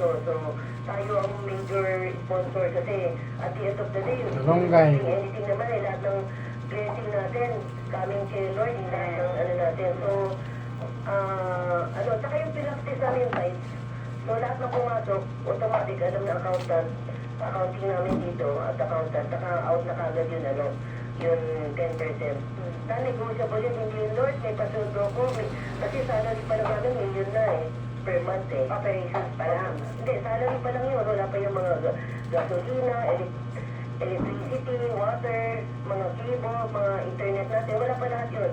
also. So, tayo ang major sponsor kasi at the end of the day, Barangay. anything naman lahat ng blessing natin, coming kay Lord, lahat ng ano natin. So, saka yung pinaktis namin sites, so lahat ng pumasok, automatic, alam na accounting namin dito at accountant, out na kagad yun, yung 10%. Non-negotiable yun, hindi yun, Lord, may pasundo ko, kasi salary pa lang namin, million na per month operations pa lang. Hindi, salary pa lang yun, wala pa yung mga gasolina, electricity, water, mga cable, mga internet natin, wala pa lahat yun.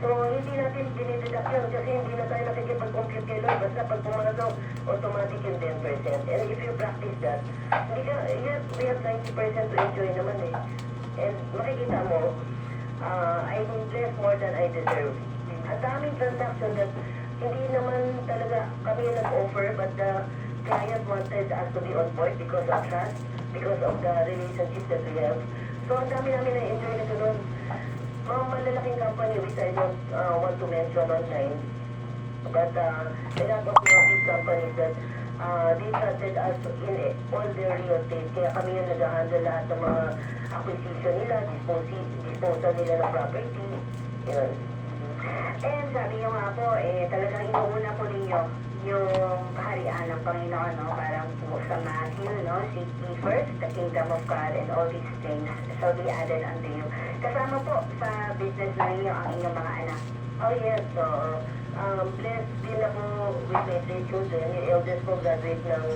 So, hindi natin dinideduct yun kasi hindi na tayo nakikipag-compute kay Lord. Basta pag pumasok, automatic yung 10%. And if you practice that, we have 90% to enjoy naman And makikita mo, I invest more than I deserve. Ang daming transaction that hindi naman talaga kami yung nag-offer, but the client wanted us to be on board because of trust, because of the relationship that we have. So, ang dami namin na-enjoy na doon. Mga malalaking company which I don't want to mention online, but a lot of mga big companies that they trusted us in all their real estate. Kaya kami yung nag-handle lahat ng mga acquisition nila, disposal nila ng property. Yun. And sabi nyo nga po, talagang inuuna po ninyo yung kaharian ng Panginoon, no? Parang po sa Matthew, no? Seek ye first the kingdom of God and all these things shall be added unto you. Kasama po sa business na ninyo ang inyong mga anak. Oh yes, so blessed din ako with my 3 children. Yung eldest ko graduate ng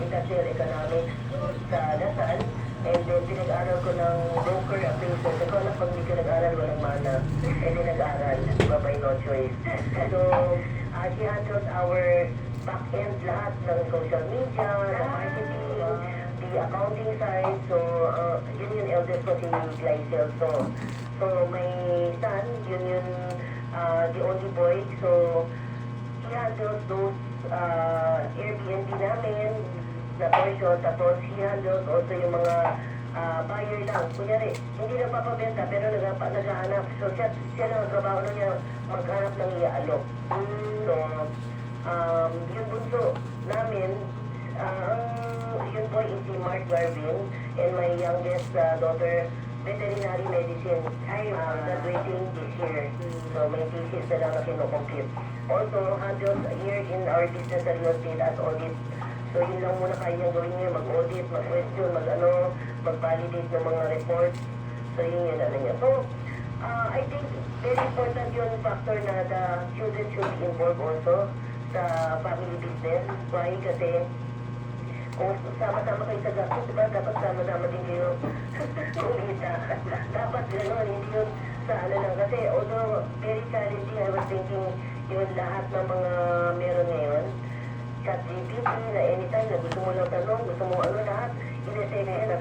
Industrial Economics sa Lasal. And then pinag-aral ko ng broker appraisal. Kasi alam pag hindi ka nag-aral, walang mana. And then nag-aral, diba by no choice. So, she handles our back-end lahat ng social media, the marketing, the accounting side. So, yun yung eldest ko si Glycel. So my son, yun yung the only boy. So, he handles those Airbnb namin, na portion, tapos he handles also yung mga buyer lang. Kunyari, hindi lang papabenta, pero naghahanap. So, siya lang ang trabaho na niya maghanap ng iaalok. So, yung bunso namin, yun po is si Mark Garvin, and my youngest daughter, veterinary medicine, graduating this year. So, may thesis na lang na kinukompute. Also, handles here in our business sa real estate as audit. So, yun lang muna kaya niyang gawin niya, mag-audit, mag-question, mag-validate ng mga reports. So, yun niya. So, I think very important yun factor na the children should be involved also sa family business. Why? Kasi, kung sama-sama kayo sa gastos, diba? Dapat sama-sama din kayo kumita. Dapat gano'n, hindi yun sa lang. Kasi although very challenging, I was thinking yun lahat ng mga meron ngayon, ChatGPT na anytime na gusto mo lang tanong, gusto mo lahat, in-essay na yun,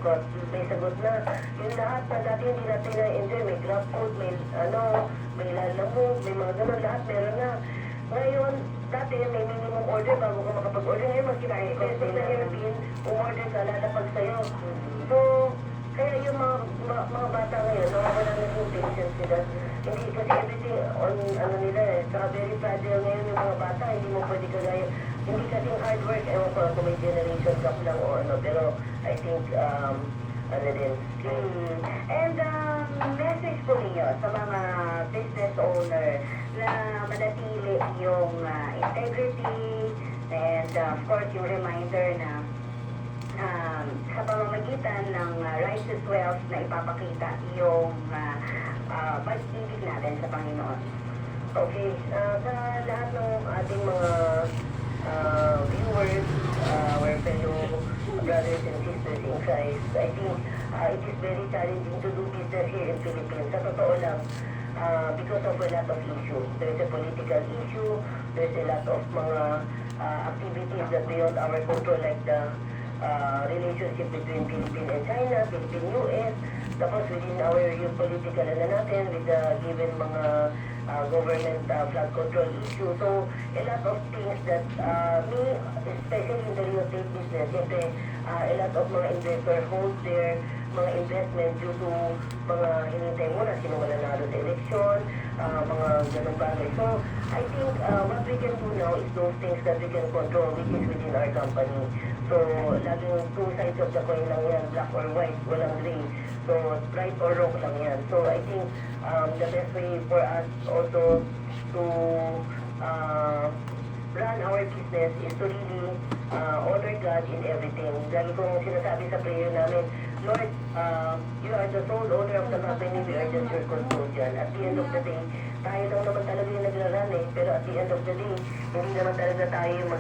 may sagot na. Yung lahat na dati hindi natin na-enjoy, may graph code, may lalamog, may mga gano'n, lahat meron na. Ngayon, dati may minimum order bago ka makapag-order. Ngayon, mas kinakipesok na Airbnb, umorder ka, lalapag sa'yo. So, kaya yung mga bata ngayon, nawawala na yung patience nila. Hindi kasi everything on nila saka very fragile ngayon yung mga bata, hindi mo pwede kagaya. Hindi kasing hard work, ewan ko kung may generation gap lang o pero I think, din. And message po ninyo sa mga business owner na manatili yung integrity and of course yung reminder na sa pamamagitan ng righteous wealth na ipapakita yung pag-ibig natin sa Panginoon. Okay, sa lahat ng ating mga viewers, our fellow brothers and sisters in Christ, I think it is very challenging to do business here in Philippines. Sa totoo lang, because of a lot of issues. There's a political issue, there's a lot of mga activities that beyond our control, like the relationship between Philippines and China, Philippine-US, tapos within our yung political natin with the given mga government flood control issue. So, a lot of things that me, especially in the real estate business, siyempre, a lot of mga investor hold their mga investment due to mga hinintay mo na sino mananalo sa eleksyon, mga ganong bagay. So, I think what we can do now is those things that we can control, which is within our company. So, laging two sides of the coin lang yan, black or white, walang gray. So, right or wrong lang yan. So, I think the best way for us also to run our business is to really honor God in everything. Lagi kong sinasabi sa prayer namin, Lord, you are the sole owner of the company, we are just your custodian. At the end of the day, tayo lang naman talaga yung nagra-run eh. Pero at the end of the day, hindi naman talaga tayo yung